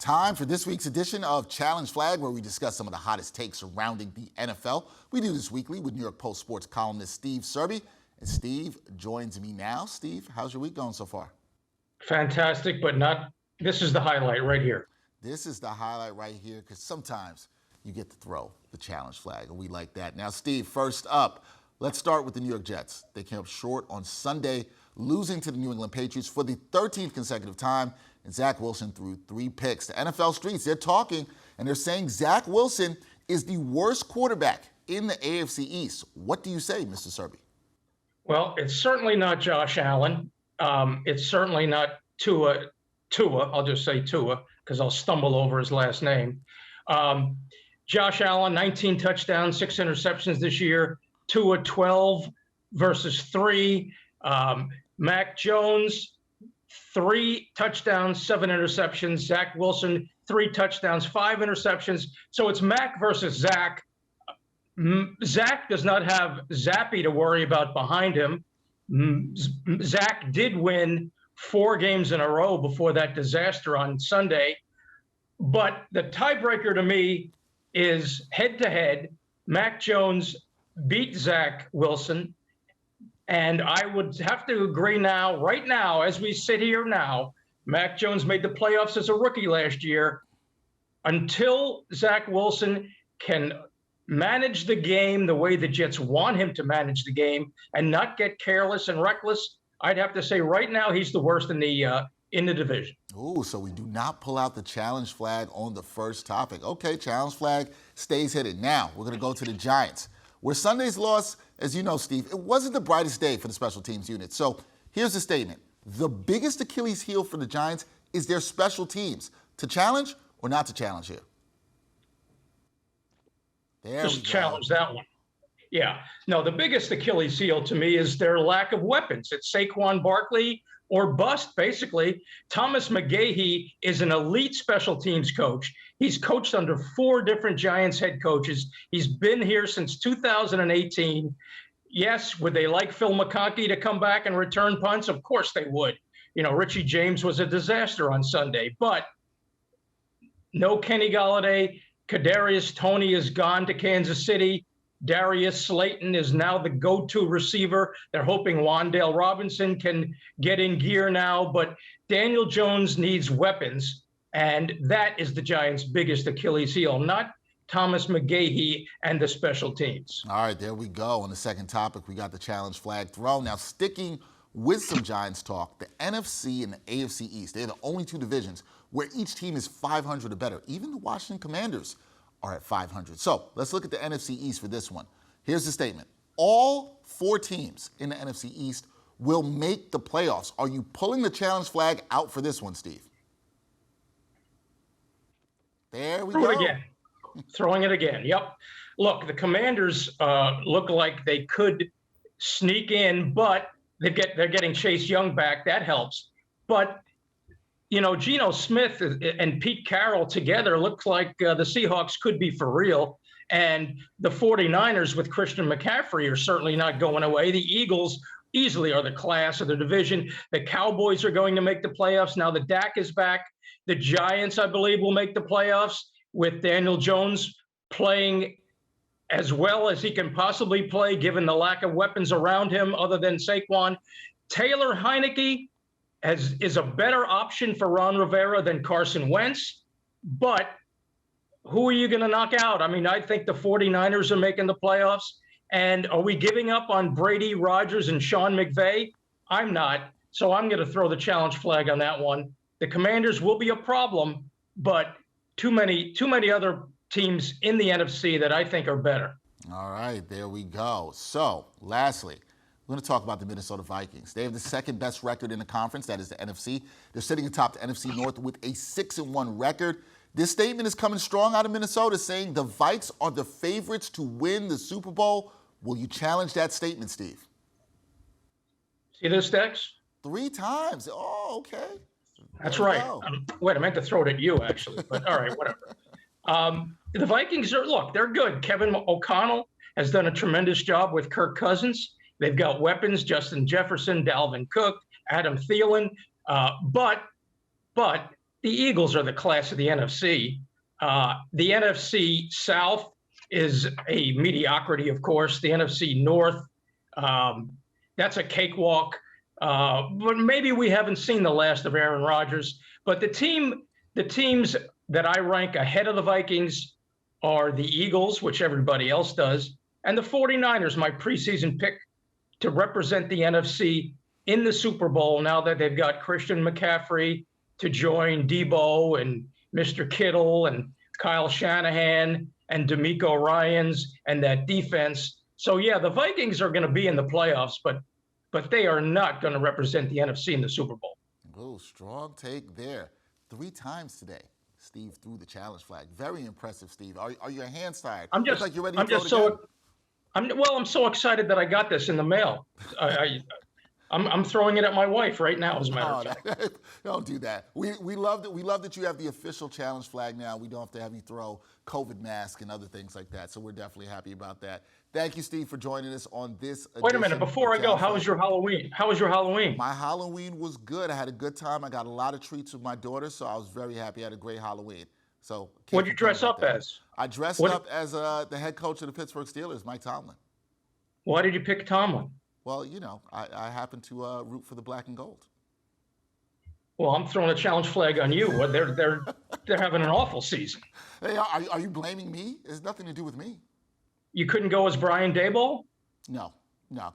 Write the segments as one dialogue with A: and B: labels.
A: Time for this week's edition of Challenge Flag, where we discuss some of the hottest takes surrounding the NFL. We do this weekly with New York Post sports columnist Steve Serby. And Steve joins me now. Steve, how's your week going so far?
B: Fantastic, but not, this is the highlight right here.
A: This is the highlight right here, because sometimes you get to throw the challenge flag, and we like that. Now, Steve, first up, let's start with the New York Jets. They came up short on Sunday, losing to the New England Patriots for the 13th consecutive time, and Zach Wilson threw 3 picks. The NFL streets, they're talking, and they're saying Zach Wilson is the worst quarterback in the AFC East. What do you say, Mr. Serby?
B: Well, it's certainly not Josh Allen. It's certainly not Tua. I'll just say Tua, because I'll stumble over his last name. Josh Allen, 19 touchdowns, 6 interceptions this year. Tua, 12 versus 3. Mac Jones, 3 touchdowns, 7 interceptions. Zach Wilson, 3 touchdowns, 5 interceptions. So it's Mac versus Zach. Zach does not have Zappy to worry about behind him. Zach did win 4 games in a row before that disaster on Sunday. But the tiebreaker to me is head-to-head. Mac Jones beat Zach Wilson. And I would have to agree now, right now, as we sit here now, Mac Jones made the playoffs as a rookie last year. Until Zach Wilson can manage the game the way the Jets want him to manage the game and not get careless and reckless, I'd have to say right now he's the worst in the division.
A: Ooh, so we do not pull out the challenge flag on the first topic. Okay, challenge flag stays hidden. Now, we're going to go to the Giants, where Sunday's loss, as you know, Steve, it wasn't the brightest day for the special teams unit. So here's the statement. The biggest Achilles heel for the Giants is their special teams. To challenge or not to challenge here? There
B: Just challenge that one. Yeah. No, the biggest Achilles heel to me is their lack of weapons. It's Saquon Barkley or bust, basically. Thomas McGahee is an elite special teams coach. He's coached under 4 different Giants head coaches. He's been here since 2018. Yes, would they like Phil McConkey to come back and return punts? Of course they would. You know, Richie James was a disaster on Sunday, but no Kenny Golladay. Kadarius Toney is gone to Kansas City. Darius Slayton is now the go-to receiver. They're hoping Wan'Dale Robinson can get in gear now, but Daniel Jones needs weapons, and that is the Giants' biggest Achilles heel, not Thomas McGahee and the special teams.
A: All right, there we go. On the second topic, we got the challenge flag thrown. Now, sticking with some Giants talk, the NFC and the AFC East, they're the only 2 divisions where each team is 500 or better. Even the Washington Commanders are at 500. So let's look at the NFC East for this one. Here's the statement. All 4 teams in the NFC East will make the playoffs. Are you pulling the challenge flag out for this one, Steve? There we go.
B: Throwing it again. Yep. Look, the Commanders look like they could sneak in, but they're getting Chase Young back. That helps. But you know, Geno Smith and Pete Carroll together looks like the Seahawks could be for real. And the 49ers with Christian McCaffrey are certainly not going away. The Eagles easily are the class of the division. The Cowboys are going to make the playoffs. Now the Dak is back. The Giants, I believe, will make the playoffs with Daniel Jones playing as well as he can possibly play, given the lack of weapons around him other than Saquon. Taylor Heineke is a better option for Ron Rivera than Carson Wentz, but who are you going to knock out? I mean, I think the 49ers are making the playoffs. And are we giving up on Brady, Rodgers, and Sean McVay? I'm not. So I'm going to throw the challenge flag on that one. The Commanders will be a problem, but too many other teams in the NFC that I think are better.
A: All right, there we go. So, lastly, we're going to talk about the Minnesota Vikings. They have the second best record in the conference, that is the NFC. They're sitting atop the NFC North with a 6-1 record. This statement is coming strong out of Minnesota, saying the Vikes are the favorites to win the Super Bowl. Will you challenge that statement, Steve?
B: See this, Dex?
A: 3 times. Oh, okay.
B: That's right. Wait, I meant to throw it at you, actually. But all right, whatever. The Vikings they're good. Kevin O'Connell has done a tremendous job with Kirk Cousins. They've got weapons, Justin Jefferson, Dalvin Cook, Adam Thielen. But the Eagles are the class of the NFC. The NFC South is a mediocrity, of course. The NFC North, that's a cakewalk. But maybe we haven't seen the last of Aaron Rodgers. But the teams that I rank ahead of the Vikings are the Eagles, which everybody else does, and the 49ers, my preseason pick to represent the NFC in the Super Bowl now that they've got Christian McCaffrey to join Debo and Mr. Kittle and Kyle Shanahan and DeMeco Ryans and that defense. So, yeah, the Vikings are going to be in the playoffs, but they are not going to represent the NFC in the Super Bowl.
A: Oh, strong take there. 3 times today, Steve threw the challenge flag. Very impressive, Steve. Are your hands tired?
B: I'm just,
A: Looks like you're ready
B: I'm
A: to throw
B: just
A: it
B: so,
A: again.
B: I'm so excited that I got this in the mail. I'm throwing it at my wife right now, as a matter of fact.
A: Don't do that. We love that. We love that you have the official challenge flag now. We don't have to have you throw COVID mask and other things like that. So we're definitely happy about that. Thank you, Steve, for joining us on this edition.
B: Wait a minute. Before I go, how was your Halloween? How was your Halloween?
A: My Halloween was good. I had a good time. I got a lot of treats with my daughter, so I was very happy. I had a great Halloween. So
B: what did you dress up as?
A: I dressed up as the head coach of the Pittsburgh Steelers, Mike Tomlin.
B: Why did you pick Tomlin?
A: Well, you know, I happen to root for the black and gold.
B: Well, I'm throwing a challenge flag on you. They're having an awful season.
A: Hey, are you blaming me? It has nothing to do with me.
B: You couldn't go as Brian Daboll?
A: No,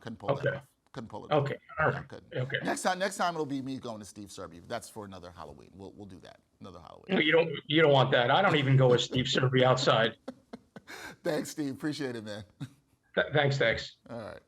A: couldn't pull that off. Couldn't pull it off.
B: Okay, all right.
A: No,
B: okay.
A: Next time it'll be me going to Steve Serby. That's for another Halloween. We'll do that. Another Halloween.
B: No, you don't want that. I don't even go as Steve Serby outside.
A: Thanks, Steve. Appreciate it, man.
B: Thanks, Dex.
A: All right.